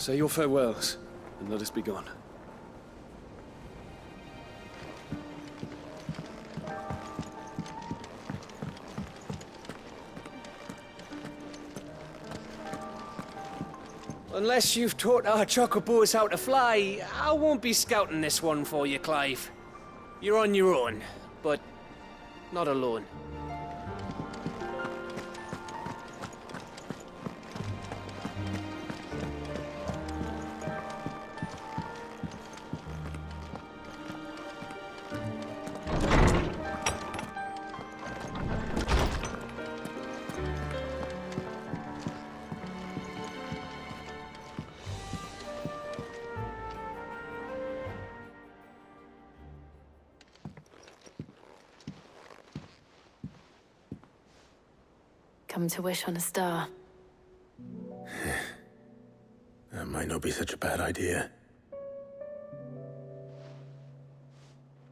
Say your farewells, and let us be gone. Unless you've taught our chocobos how to fly, I won't be scouting this one for you, Clive. You're on your own, but not alone. Come to wish on a star. That might not be such a bad idea.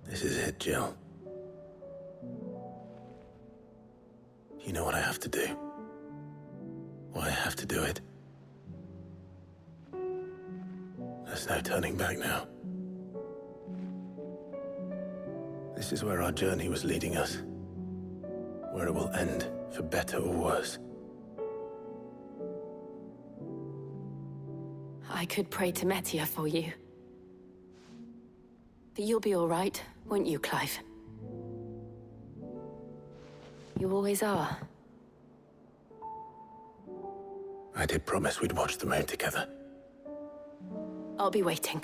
This is it, Jill. You know what I have to do. Why I have to do it. There's no turning back now. This is where our journey was leading us. Where it will end, for better or worse. I could pray to Metia for you. But you'll be all right, won't you, Clive? You always are. I did promise we'd watch the moon together. I'll be waiting.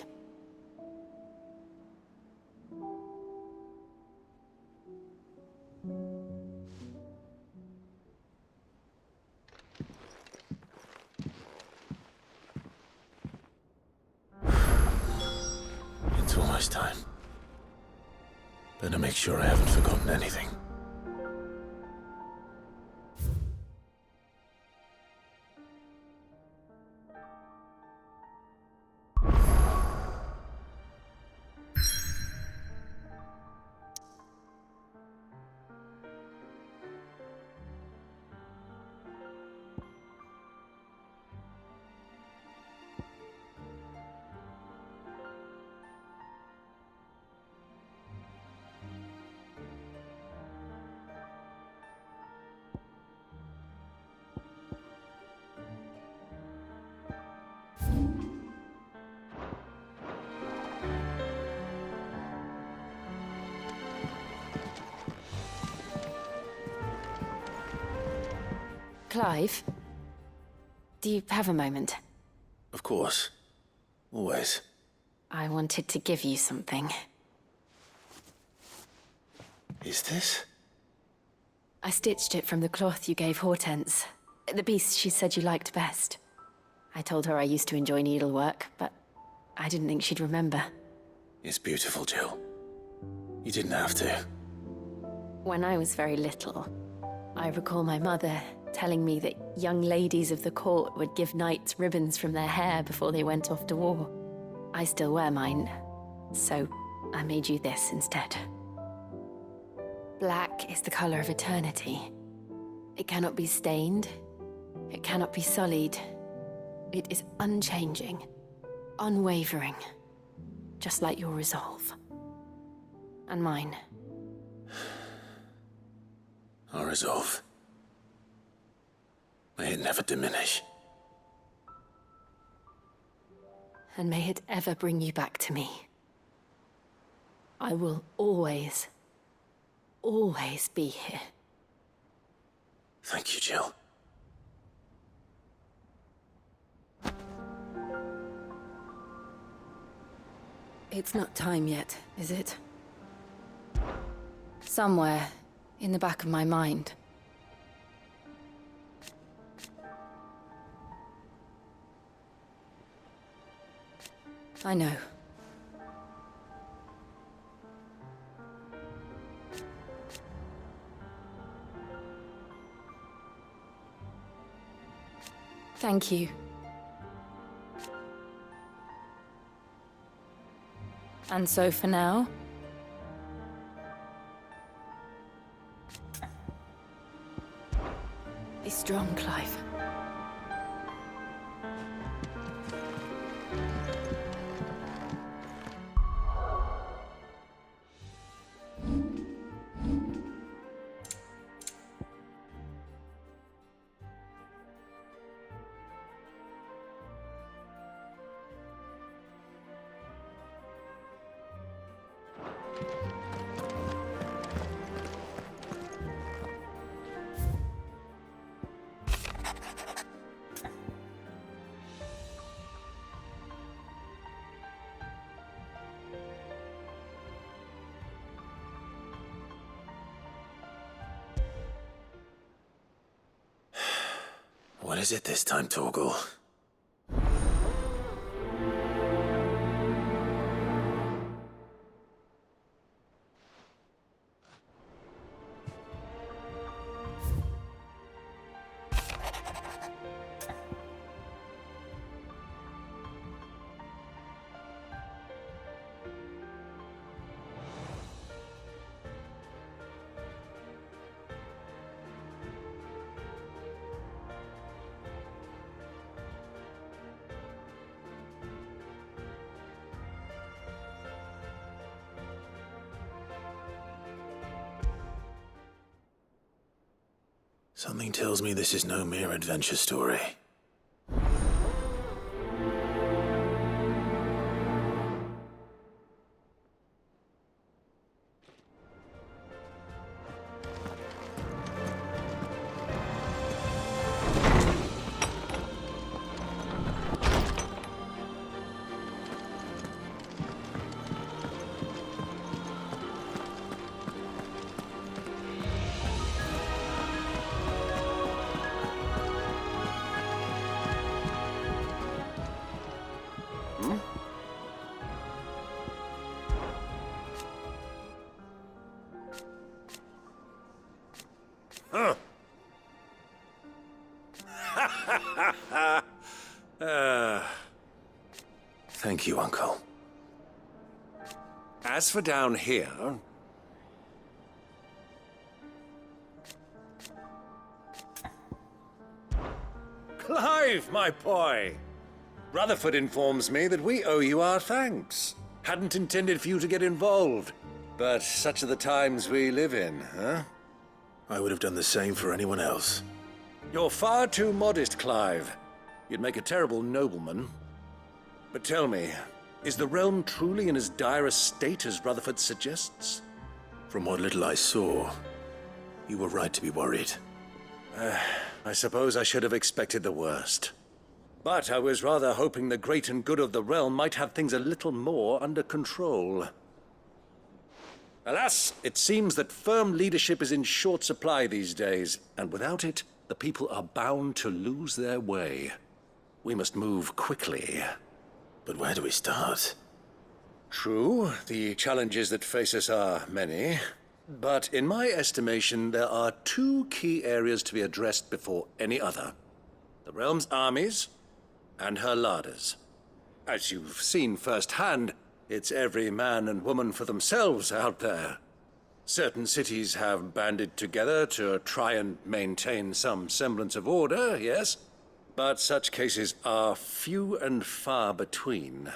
It's almost time. Better make sure I haven't forgotten anything. Clive? Do you have a moment? Of course. Always. I wanted to give you something. Is this? I stitched it from the cloth you gave Hortense. The piece she said you liked best. I told her I used to enjoy needlework, but I didn't think she'd remember. It's beautiful, Jill. You didn't have to. When I was very little, I recall my mother telling me that young ladies of the court would give knights ribbons from their hair before they went off to war. I still wear mine, so I made you this instead. Black is the color of eternity. It cannot be stained. It cannot be sullied. It is unchanging, unwavering, just like your resolve. And mine. Our resolve. May it never diminish. And may it ever bring you back to me. I will always, always be here. Thank you, Jill. It's not time yet, is it? Somewhere in the back of my mind. I know. Thank you. And so for now, be strong, Clive. is it this time, Torgal? Something tells me this is no mere adventure story. Thank you, Uncle. As for down here... Clive, my boy! Rutherford informs me that we owe you our thanks. Hadn't intended for you to get involved, but such are the times we live in, huh? I would have done the same for anyone else. You're far too modest, Clive. You'd make a terrible nobleman. But tell me, is the realm truly in as dire a state as Rutherford suggests? From what little I saw, you were right to be worried. I suppose I should have expected the worst. But I was rather hoping the great and good of the realm might have things a little more under control. Alas, it seems that firm leadership is in short supply these days, and without it, the people are bound to lose their way. We must move quickly. But where do we start? True, the challenges that face us are many. But in my estimation, there are two key areas to be addressed before any other. The realm's armies and her larders. As you've seen firsthand, it's every man and woman for themselves out there. Certain cities have banded together to try and maintain some semblance of order, yes? But such cases are few and far between.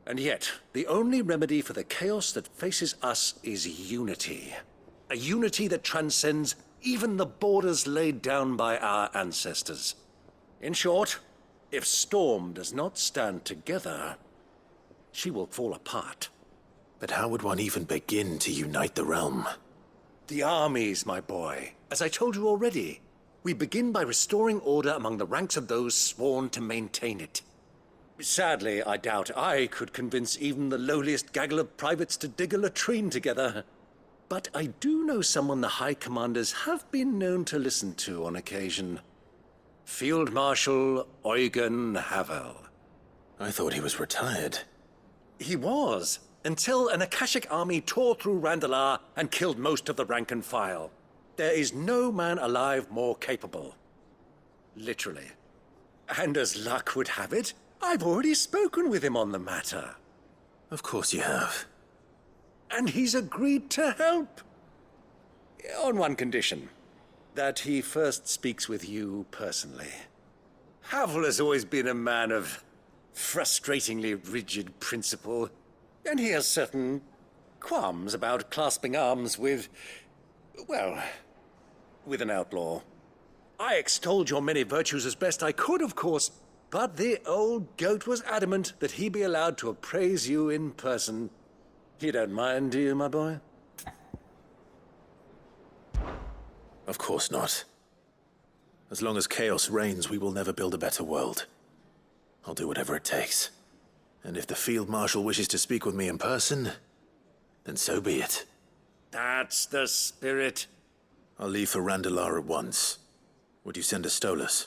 And yet, the only remedy for the chaos that faces us is unity. A unity that transcends even the borders laid down by our ancestors. In short, if Storm does not stand together, she will fall apart. But how would one even begin to unite the realm? The armies, my boy. As I told you already, we begin by restoring order among the ranks of those sworn to maintain it. Sadly, I doubt I could convince even the lowliest gaggle of privates to dig a latrine together. But I do know someone the High Commanders have been known to listen to on occasion. Field Marshal Eugen Havel. I thought he was retired. He was, until an Akashic army tore through Randalar and killed most of the rank and file. There is no man alive more capable. Literally. And as luck would have it, I've already spoken with him on the matter. Of course you have. And he's agreed to help. On one condition. That he first speaks with you personally. Havel has always been a man of frustratingly rigid principle, and he has certain qualms about clasping arms with, well, with an outlaw. I extolled your many virtues as best I could, of course, but the old goat was adamant that he be allowed to appraise you in person. You don't mind, do you, my boy? Of course not. As long as chaos reigns, we will never build a better world. I'll do whatever it takes. And if the Field Marshal wishes to speak with me in person, then so be it. That's the spirit. I'll leave for Randalar at once. Would you send a Stolas?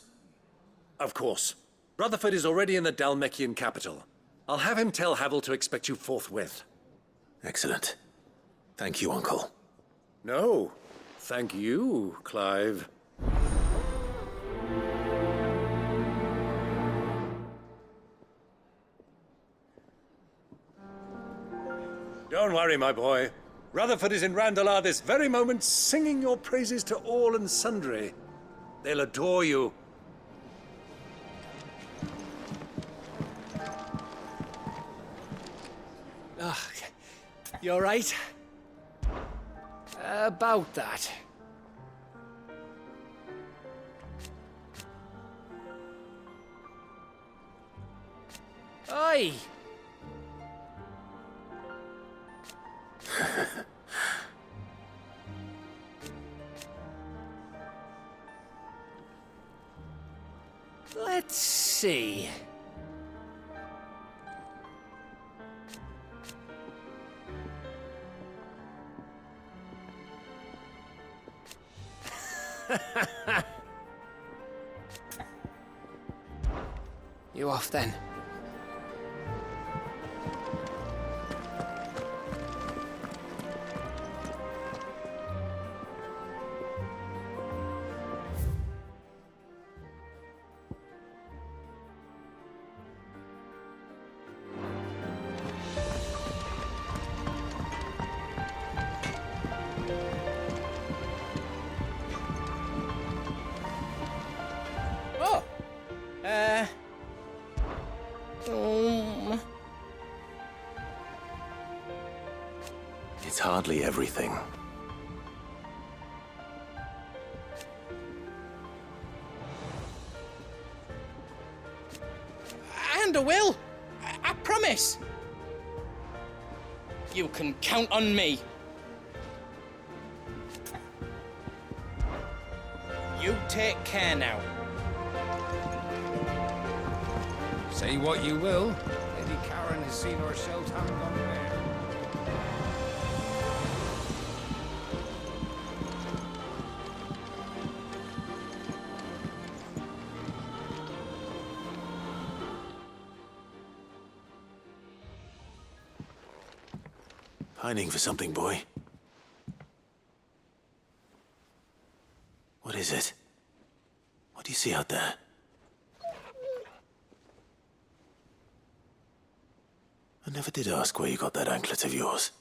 Of course. Rutherford is already in the Dalmekian capital. I'll have him tell Havel to expect you forthwith. Excellent. Thank you, Uncle. No, thank you, Clive. Don't worry, my boy. Rutherford is in Randalar this very moment, singing your praises to all and sundry. They'll adore you. You all right? About that. Oi! Let's see. You off then? It's hardly everything. And I will. I promise. You can count on me. You take care now. Say what you will, Lady Karen has seen ourselves hand on there. Pining for something, boy. What is it? What do you see out there? I never did ask where you got that anklet of yours.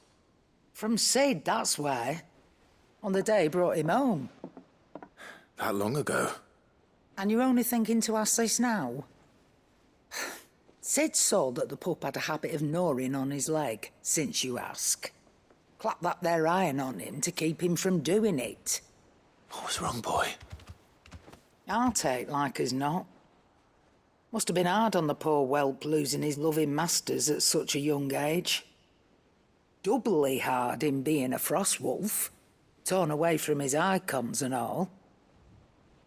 From Sid, that's why. On the day he brought him home. That long ago? And you're only thinking to ask this now? Sid saw that the pup had a habit of gnawing on his leg, since you ask. Clap that there iron on him to keep him from doing it. What was wrong, boy? I'll take like as not. Must have been hard on the poor whelp losing his loving masters at such a young age. Doubly hard in being a frost wolf, torn away from his icons and all.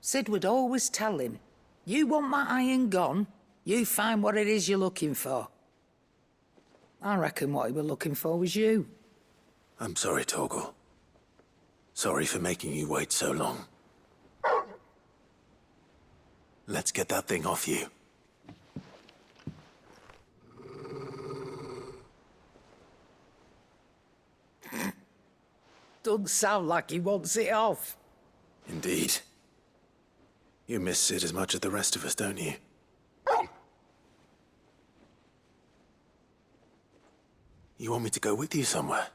Sid would always tell him, you want that iron gone, you find what it is you're looking for. I reckon what he were looking for was you. I'm sorry, Torgal. Sorry for making you wait so long. Let's get that thing off you. Doesn't sound like he wants it off. Indeed. You miss Sid as much as the rest of us, don't you? You want me to go with you somewhere?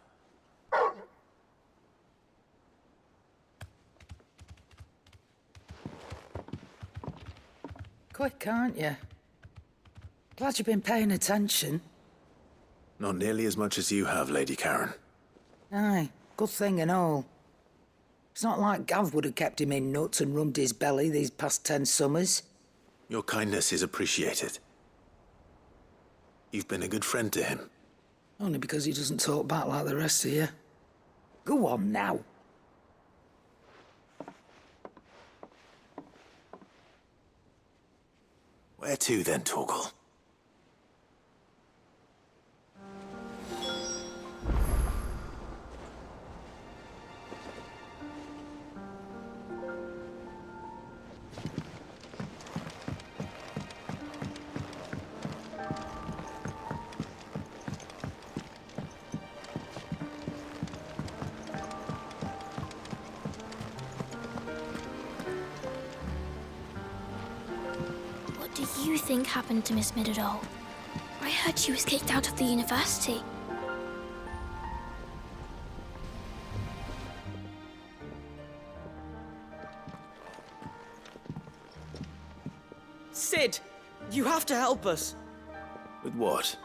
Quick, aren't you? Glad you've been paying attention. Not nearly as much as you have, Lady Karen. Aye, good thing and all. It's not like Gav would have kept him in nuts and rubbed his belly these past 10 summers. Your kindness is appreciated. You've been a good friend to him. Only because he doesn't talk back like the rest of you. Go on now. Where to then, Torgal? What do you think happened to Miss Middledore? I heard she was kicked out of the university. Sid! You have to help us! With what?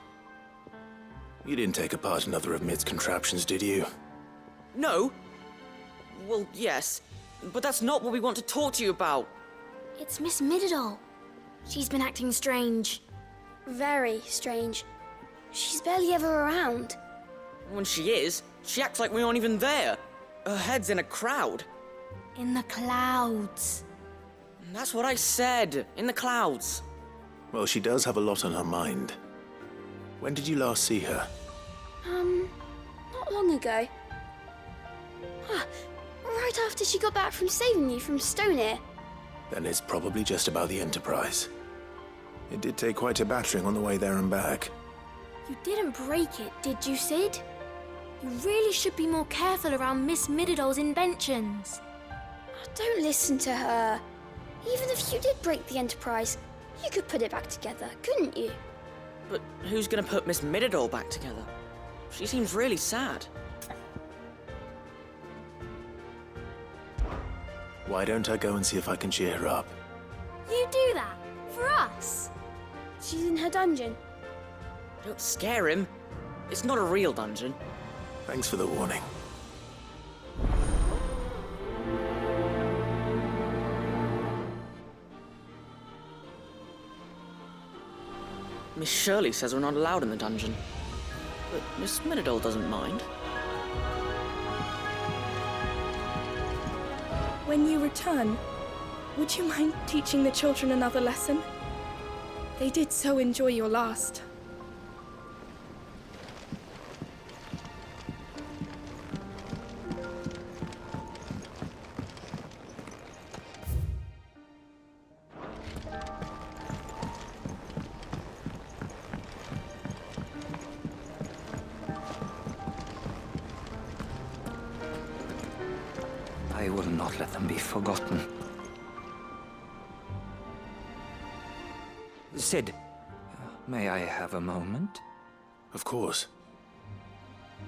You didn't take apart another of Mid's contraptions, did you? No? Well, yes. But that's not what we want to talk to you about. It's Miss Middledore. She's been acting strange. Very strange. She's barely ever around. When she is, she acts like we aren't even there. Her head's in a crowd. In the clouds. That's what I said. In the clouds. Well, she does have a lot on her mind. When did you last see her? Not long ago. Right after she got back from saving you from Stonehenge. Then it's probably just about the Enterprise. It did take quite a battering on the way there and back. You didn't break it, did you, Sid? You really should be more careful around Miss Middeldore's inventions. Don't listen to her. Even if you did break the Enterprise, you could put it back together, couldn't you? But who's gonna put Miss Middledore back together? She seems really sad. Why don't I go and see if I can cheer her up? You do that? For us? She's in her dungeon. Don't scare him. It's not a real dungeon. Thanks for the warning. Miss Shirley says we're not allowed in the dungeon. But Miss Middledore doesn't mind. When you return, would you mind teaching the children another lesson? They did so enjoy your last. I will not let them be forgotten. Sid, may I have a moment? Of course.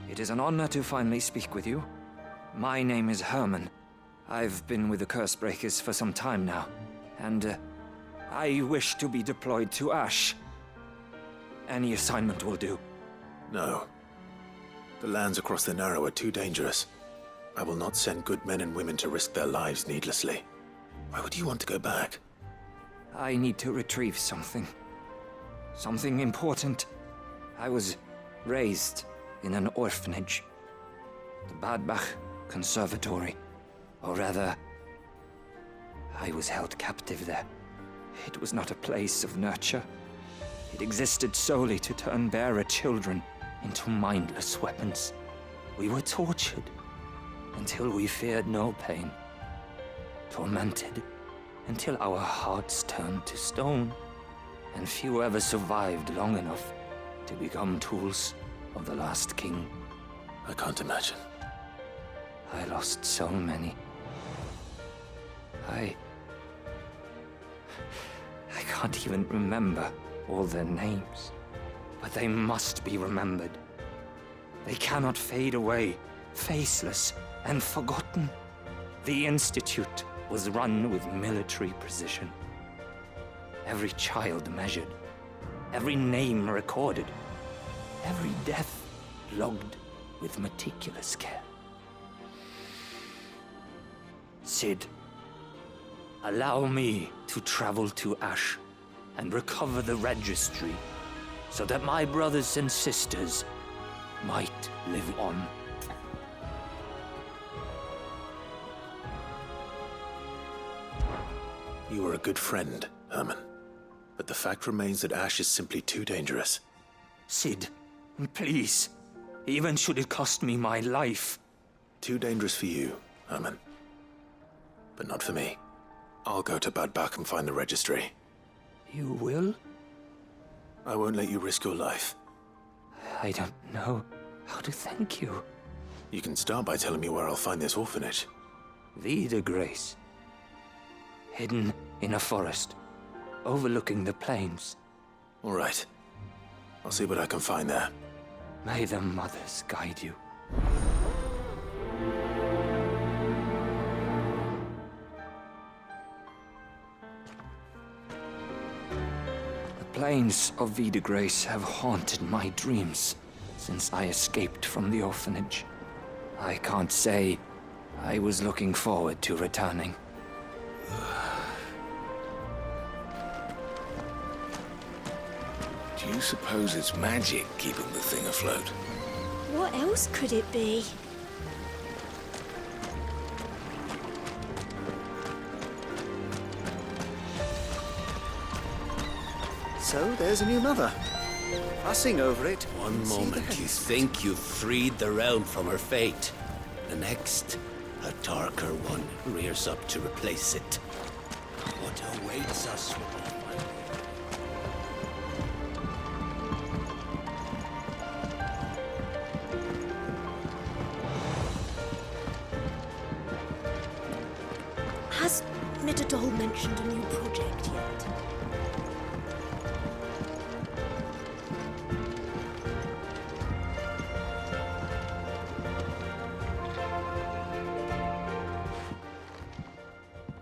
It is an honor to finally speak with you. My name is Herman. I've been with the Cursebreakers for some time now, and I wish to be deployed to Ash. Any assignment will do. No. The lands across the Narrow are too dangerous. I will not send good men and women to risk their lives needlessly. Why would you want to go back? I need to retrieve something. Something important. I was raised in an orphanage. The Badbach Conservatory. Or rather, I was held captive there. It was not a place of nurture. It existed solely to turn bearer children into mindless weapons. We were tortured until we feared no pain. Tormented until our hearts turned to stone, and few ever survived long enough to become tools of the last king. I can't imagine. I lost so many. I can't even remember all their names, but they must be remembered. They cannot fade away, faceless and forgotten. The Institute was run with military precision. Every child measured, every name recorded, every death logged with meticulous care. Sid, allow me to travel to Ash and recover the registry so that my brothers and sisters might live on. You were a good friend, Herman. But the fact remains that Ash is simply too dangerous. Sid, please. Even should it cost me my life. Too dangerous for you, Herman. But not for me. I'll go to Bad Bach and find the registry. You will? I won't let you risk your life. I don't know how to thank you. You can start by telling me where I'll find this orphanage. Vida Grace. Hidden in a forest, overlooking the plains. All right. I'll see what I can find there. May the mothers guide you. The plains of Videgrace have haunted my dreams since I escaped from the orphanage. I can't say I was looking forward to returning. Do you suppose it's magic keeping the thing afloat? What else could it be? So, there's a new mother. Fussing over it. One moment you think you've freed the realm from her fate. The next, a darker one rears up to replace it. What awaits us when we find Has Midadol mentioned a new project yet?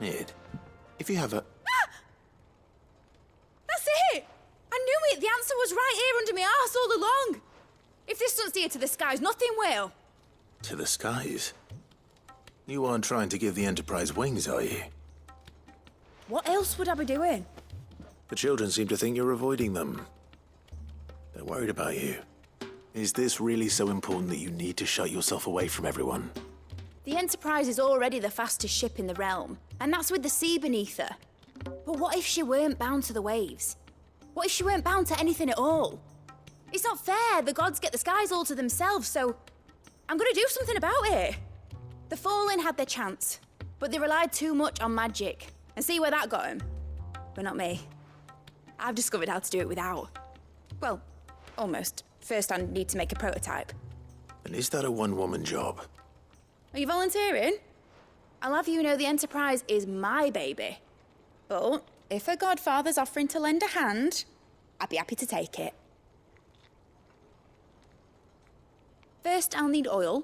Mid, if you have a... That's it! I knew it! The answer was right here under my arse all along! If this doesn't steer to the skies, nothing will! To the skies? You aren't trying to give the Enterprise wings, are you? What else would I be doing? The children seem to think you're avoiding them. They're worried about you. Is this really so important that you need to shut yourself away from everyone? The Enterprise is already the fastest ship in the realm, and that's with the sea beneath her. But what if she weren't bound to the waves? What if she weren't bound to anything at all? It's not fair. The gods get the skies all to themselves, so I'm gonna do something about it. The Fallen had their chance, but they relied too much on magic. And see where that got them? But not me. I've discovered how to do it without. Well, almost. First, I need to make a prototype. And is that a one-woman job? Are you volunteering? I'll have you know the Enterprise is my baby. But if a godfather's offering to lend a hand, I'd be happy to take it. First, I'll need oil,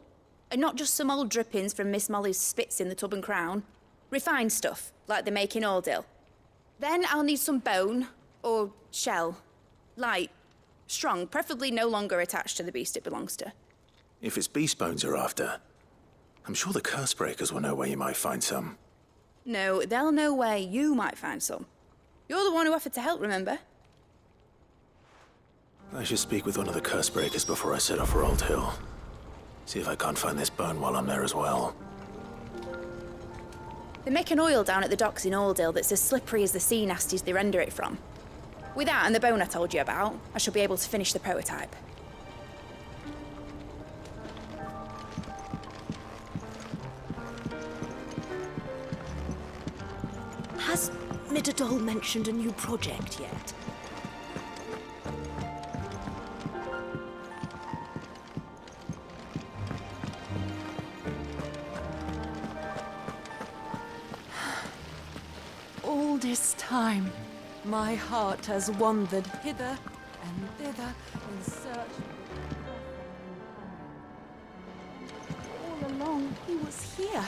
and not just some old drippings from Miss Molly's spits in the Tub and Crown. Refined stuff, like they make in Ordil. Then I'll need some bone, or shell. Light, strong, preferably no longer attached to the beast it belongs to. If it's beast bones you're after, I'm sure the curse breakers will know where you might find some. No, they'll know where you might find some. You're the one who offered to help, remember? I should speak with one of the curse breakers before I set off for Old Hill. See if I can't find this bone while I'm there as well. They make an oil down at the docks in Aldale that's as slippery as the sea nasties they render it from. With that and the bone I told you about, I shall be able to finish the prototype. Has Midadol mentioned a new project yet? All this time, my heart has wandered hither and thither in search of... All along, he was here,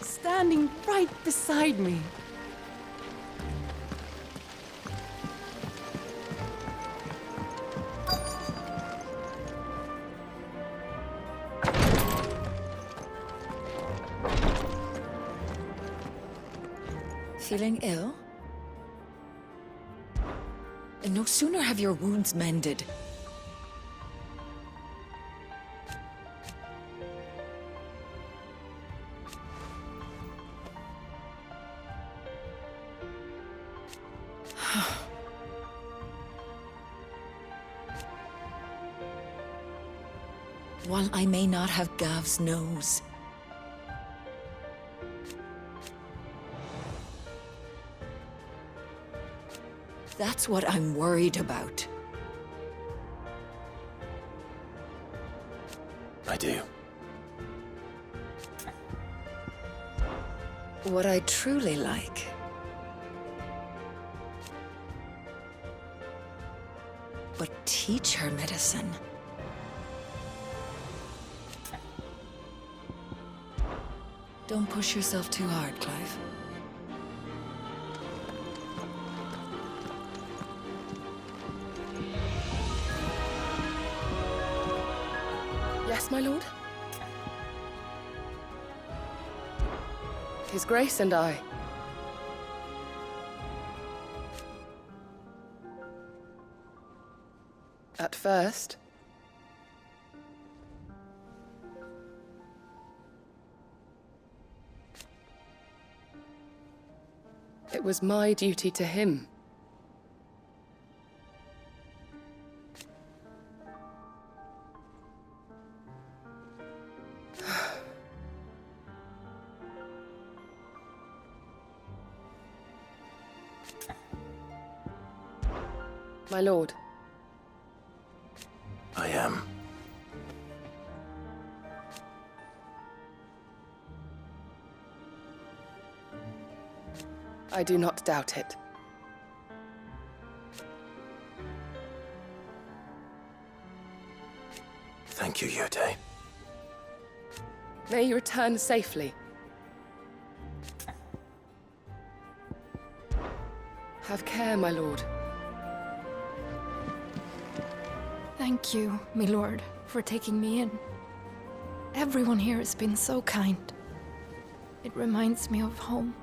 standing right beside me. Feeling ill? No sooner have your wounds mended. While I may not have Gav's nose, that's what I'm worried about. I do. What I truly like teach her medicine. Don't push yourself too hard, Clive. Yes, my lord? His Grace and I. At first, it was my duty to him. My lord. I am. I do not doubt it. Thank you, Yote. May you return safely. Have care, my lord. Thank you, my lord, for taking me in. Everyone here has been so kind. It reminds me of home.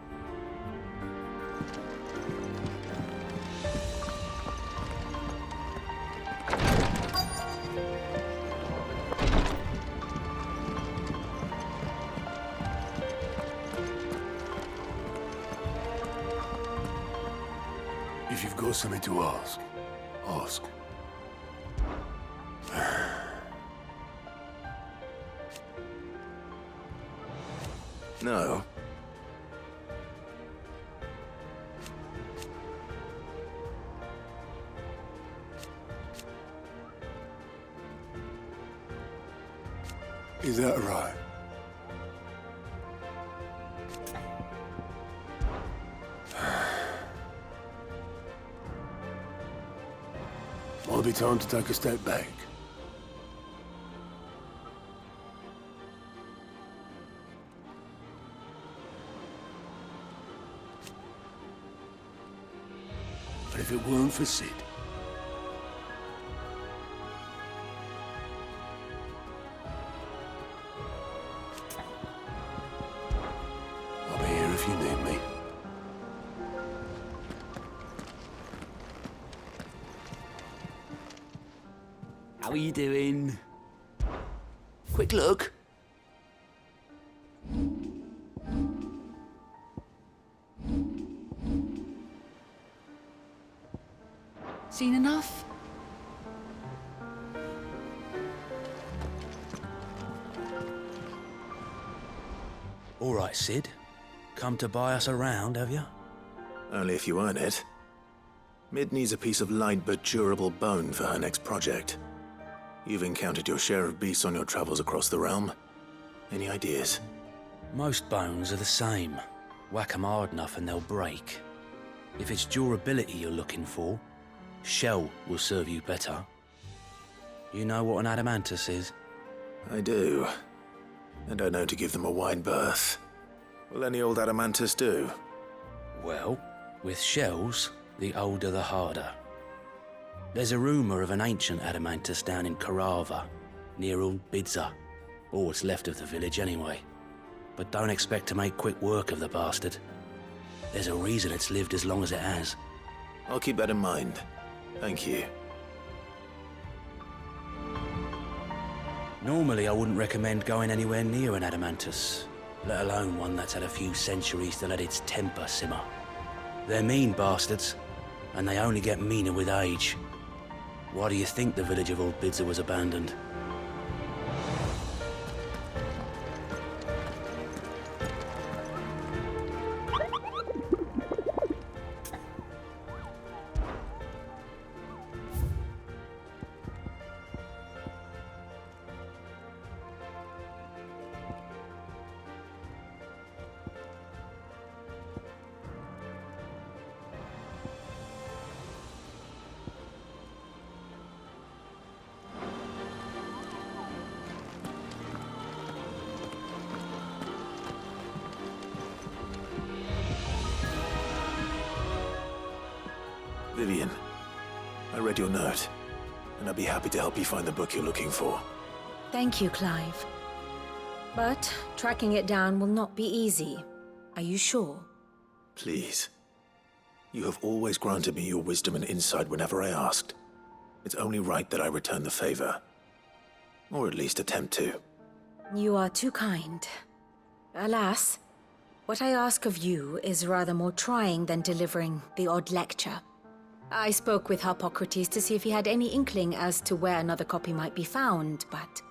If you've got something to ask, ask. No. Is that right? Might be time to take a step back. But if it weren't for Sid, I'll be here if you need me. How are you doing? Quick look. Seen enough? All right, Sid. Come to buy us around, have you? Only if you earn it. Mid needs a piece of light but durable bone for her next project. You've encountered your share of beasts on your travels across the realm. Any ideas? Most bones are the same. Whack 'em hard enough and they'll break. If it's durability you're looking for, shell will serve you better. You know what an adamantus is? I do. And I know to give them a wide berth. Will any old adamantus do? Well, with shells, the older the harder. There's a rumour of an ancient adamantus down in Karava, near Old Bidza, or what's left of the village anyway. But don't expect to make quick work of the bastard. There's a reason it's lived as long as it has. I'll keep that in mind. Thank you. Normally I wouldn't recommend going anywhere near an adamantus, let alone one that's had a few centuries to let its temper simmer. They're mean bastards, and they only get meaner with age. Why do you think the village of Old Bidza was abandoned? Vivian, I read your note, and I'd be happy to help you find the book you're looking for. Thank you, Clive. But tracking it down will not be easy. Are you sure? Please. You have always granted me your wisdom and insight whenever I asked. It's only right that I return the favor. Or at least attempt to. You are too kind. Alas, what I ask of you is rather more trying than delivering the odd lecture. I spoke with Harpocrates to see if he had any inkling as to where another copy might be found, but...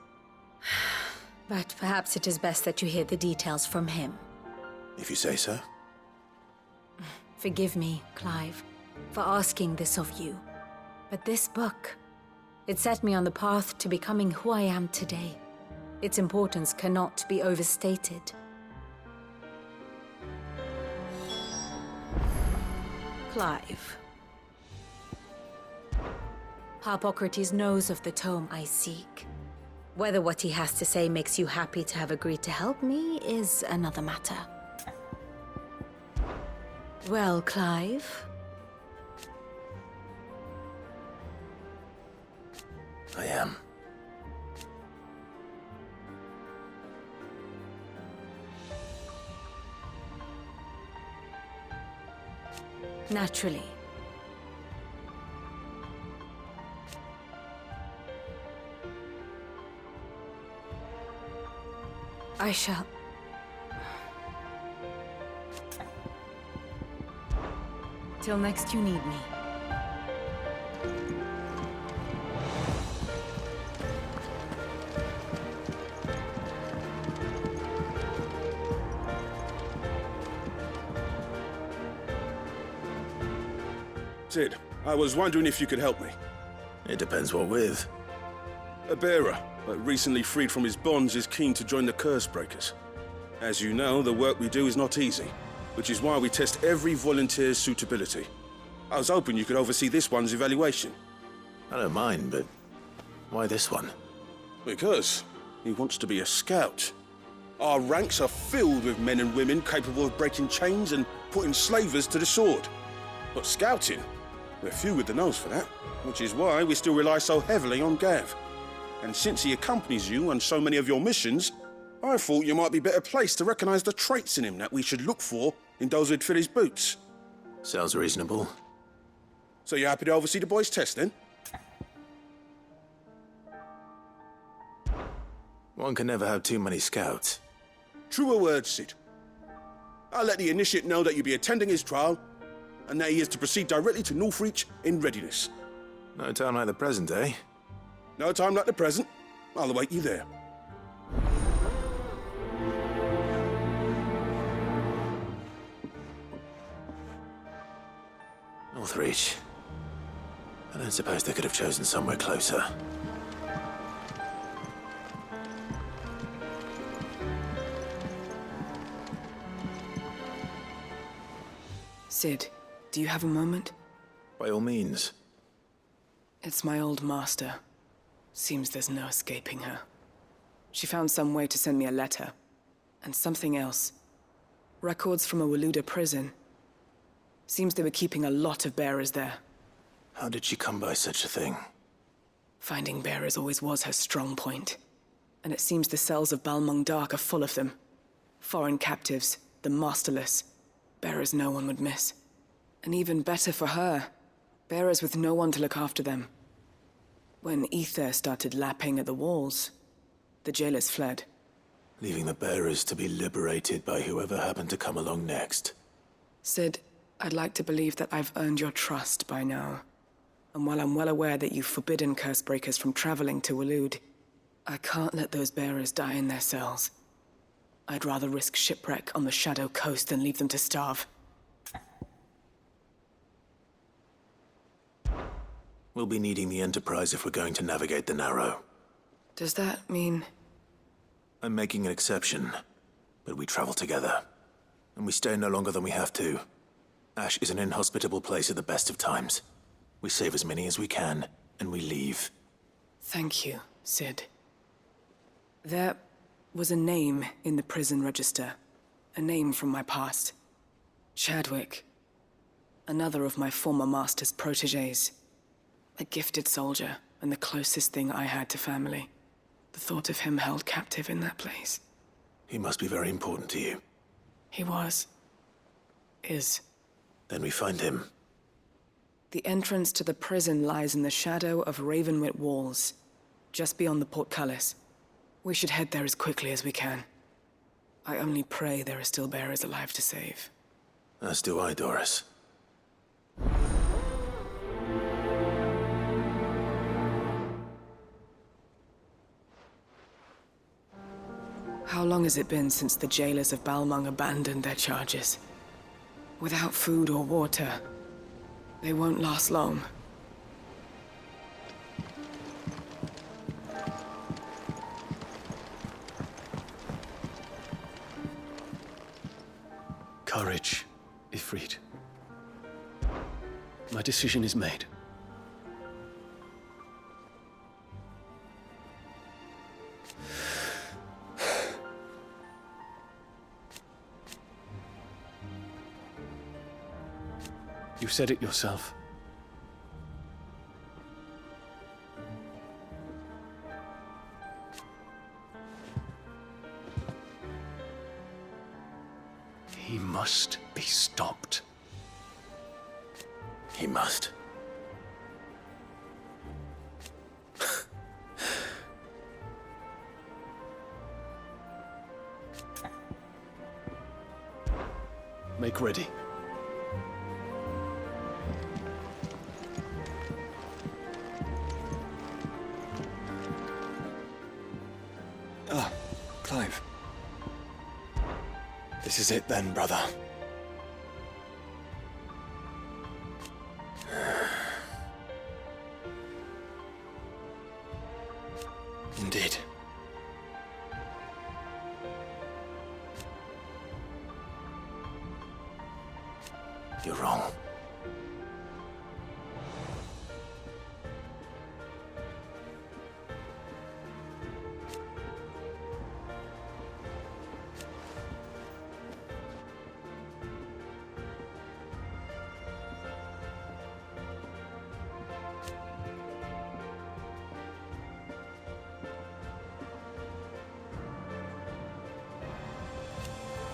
But perhaps it is best that you hear the details from him. If you say so. Forgive me, Clive, for asking this of you. But this book, it set me on the path to becoming who I am today. Its importance cannot be overstated. Clive. Harpocrates knows of the tome I seek. Whether what he has to say makes you happy to have agreed to help me is another matter. Well, Clive? I am. Naturally. I shall... Till next you need me. Sid, I was wondering if you could help me. It depends what with. A bearer, but recently freed from his bonds, is keen to join the Curse Breakers. As you know, the work we do is not easy, which is why we test every volunteer's suitability. I was hoping you could oversee this one's evaluation. I don't mind, but why this one? Because he wants to be a scout. Our ranks are filled with men and women capable of breaking chains and putting slavers to the sword. But scouting, we're few with the nose for that, which is why we still rely so heavily on Gav. And since he accompanies you on so many of your missions, I thought you might be better placed to recognize the traits in him that we should look for in those who'd fill his boots. Sounds reasonable. So you're happy to oversee the boys' test, then? One can never have too many scouts. Truer words, Sid. I'll let the initiate know that you'll be attending his trial, and that he is to proceed directly to Northreach in readiness. No time like the present, eh? No time like the present. I'll await you there. Northreach. I don't suppose they could have chosen somewhere closer. Sid, do you have a moment? By all means. It's my old master. Seems there's no escaping her. She found some way to send me a letter. And something else. Records from a Waluda prison. Seems they were keeping a lot of bearers there. How did she come by such a thing? Finding bearers always was her strong point. And it seems the cells of Balmung Dark are full of them. Foreign captives, the masterless. Bearers no one would miss. And even better for her, bearers with no one to look after them. When ether started lapping at the walls, the jailers fled. Leaving the bearers to be liberated by whoever happened to come along next. Sid, I'd like to believe that I've earned your trust by now. And while I'm well aware that you've forbidden curse breakers from traveling to Walud, I can't let those bearers die in their cells. I'd rather risk shipwreck on the Shadow Coast than leave them to starve. We'll be needing the Enterprise if we're going to navigate the Narrow. Does that mean... I'm making an exception, but we travel together. And we stay no longer than we have to. Ash is an inhospitable place at the best of times. We save as many as we can, and we leave. Thank you, Sid. There was a name in the prison register. A name from my past. Chadwick. Another of my former master's protégés. A gifted soldier, and the closest thing I had to family. The thought of him held captive in that place. He must be very important to you. He was. Is. Then we find him. The entrance to the prison lies in the shadow of Ravenwit walls, just beyond the portcullis. We should head there as quickly as we can. I only pray there are still bearers alive to save. As do I, Doris. How long has it been since the jailers of Balmung abandoned their charges? Without food or water, they won't last long. Courage, Ifrit. My decision is made. You said it yourself. He must be stopped. He must. Make ready. Ah, Clive. This is it then, brother. Indeed. You're wrong.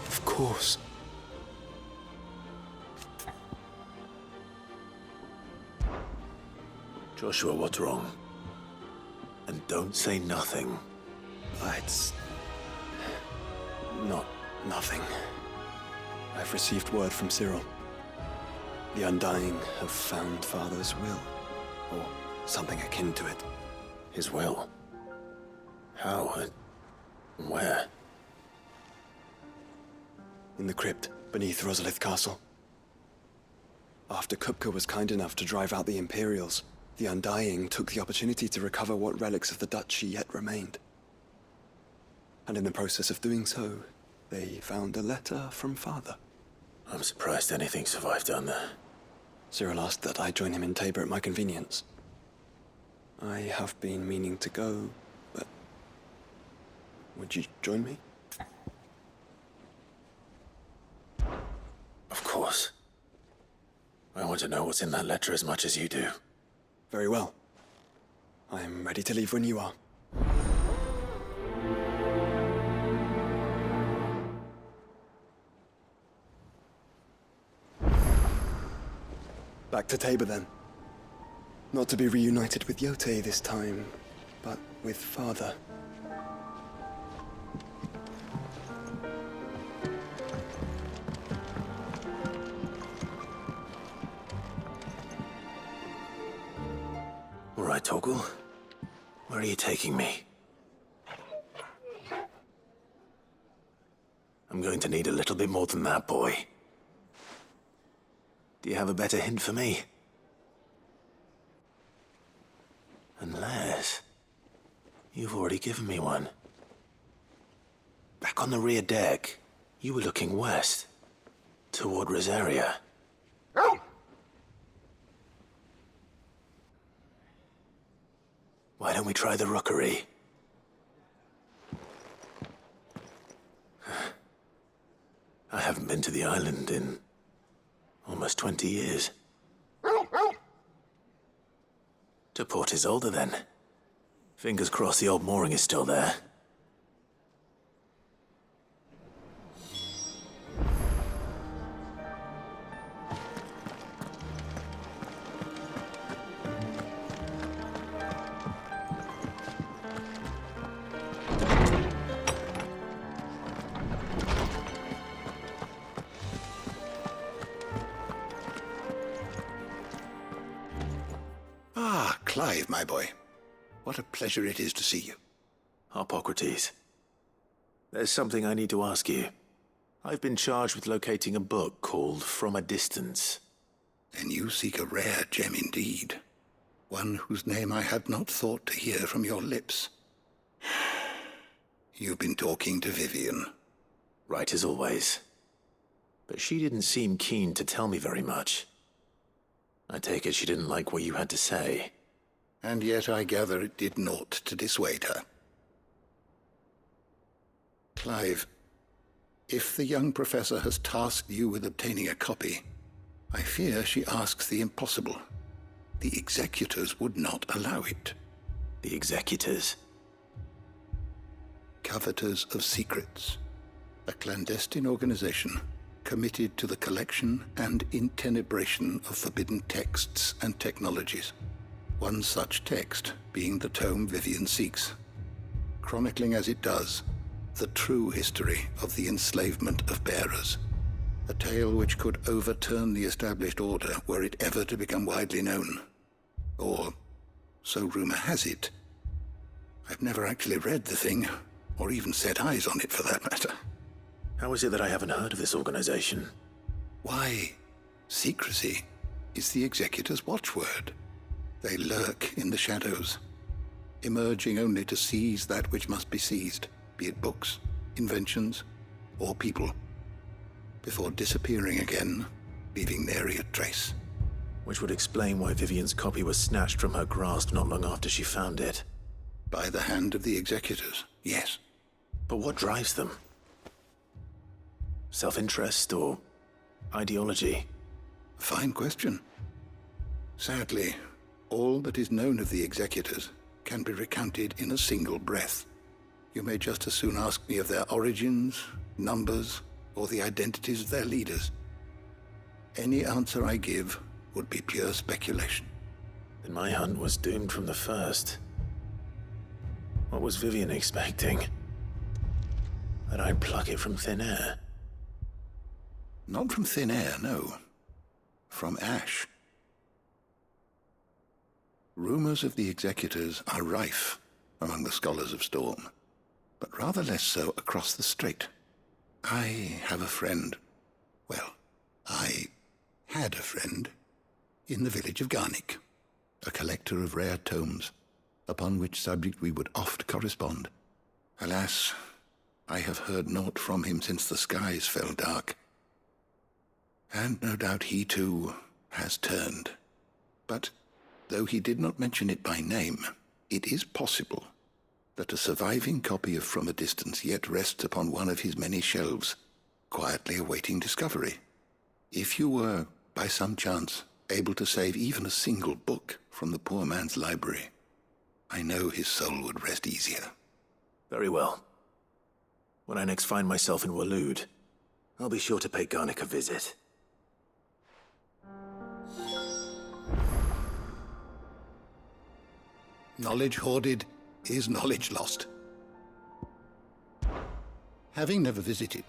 Of course. Joshua, what's wrong? And don't say nothing. It's not nothing. I've received word from Cyril. The Undying have found Father's will, or something akin to it. His will? How? Where? In the crypt beneath Rosalith Castle. After Kupka was kind enough to drive out the Imperials, the Undying took the opportunity to recover what relics of the Duchy yet remained. And in the process of doing so, they found a letter from Father. I'm surprised anything survived down there. Cyril asked that I join him in Tabor at my convenience. I have been meaning to go, but... would you join me? Of course. I want to know what's in that letter as much as you do. Very well. I am ready to leave when you are. Back to Tabor then. Not to be reunited with Yote this time, but with Father. All right, Torgal. Where are you taking me? I'm going to need a little bit more than that, boy. Do you have a better hint for me? Unless... you've already given me one. Back on the rear deck, you were looking west, toward Rosaria. Why don't we try the rookery? I haven't been to the island in Almost 20 years. To Port Isolde, then. Fingers crossed the old mooring is still there. Ah, Clive, my boy. What a pleasure it is to see you. Harpocrates. There's something I need to ask you. I've been charged with locating a book called From a Distance. Then you seek a rare gem indeed. One whose name I had not thought to hear from your lips. You've been talking to Vivian. Right as always. But she didn't seem keen to tell me very much. I take it she didn't like what you had to say. And yet I gather it did naught to dissuade her. Clive, if the young professor has tasked you with obtaining a copy, I fear she asks the impossible. The executors would not allow it. The executors? Coveters of Secrets. A clandestine organization committed to the collection and intenebration of forbidden texts and technologies. One such text being the tome Vivian seeks, chronicling as it does the true history of the enslavement of bearers. A tale which could overturn the established order were it ever to become widely known. Or, so rumor has it. I've never actually read the thing, or even set eyes on it for that matter. How is it that I haven't heard of this organization? Why, secrecy is the executor's watchword. They lurk in the shadows, emerging only to seize that which must be seized, be it books, inventions, or people, before disappearing again, leaving nary a trace. Which would explain why Vivian's copy was snatched from her grasp not long after she found it. By the hand of the executors, yes. But what drives them? Self-interest or ideology? A fine question. Sadly, all that is known of the executors can be recounted in a single breath. You may just as soon ask me of their origins, numbers, or the identities of their leaders. Any answer I give would be pure speculation. Then my hunt was doomed from the first. What was Vivian expecting? That I'd pluck it from thin air? Not from thin air, no. From ash. Rumors of the executors are rife among the scholars of Storm, but rather less so across the strait. I have a friend. Well, I had a friend in the village of Garnick, a collector of rare tomes, upon which subject we would oft correspond. Alas, I have heard naught from him since the skies fell dark. And no doubt he, too, has turned. But, though he did not mention it by name, it is possible that a surviving copy of From a Distance yet rests upon one of his many shelves, quietly awaiting discovery. If you were, by some chance, able to save even a single book from the poor man's library, I know his soul would rest easier. Very well. When I next find myself in Waloed, I'll be sure to pay Garnick a visit. Knowledge hoarded is knowledge lost. Having never visited,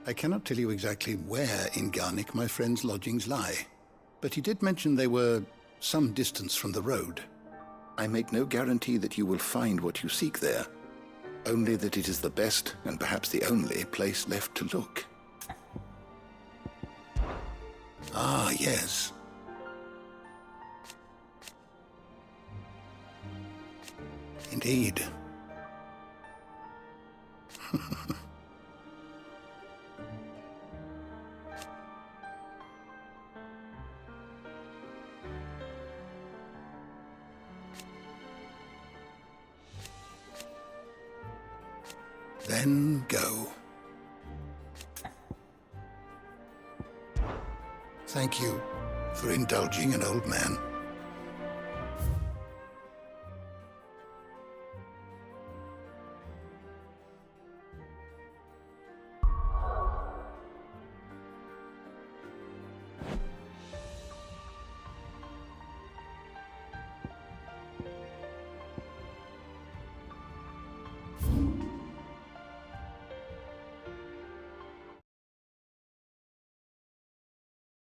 I cannot tell you exactly where in Garnick my friend's lodgings lie, but he did mention they were some distance from the road. I make no guarantee that you will find what you seek there, only that it is the best and perhaps the only place left to look. Ah, yes. Indeed. Then go. Thank you for indulging an old man.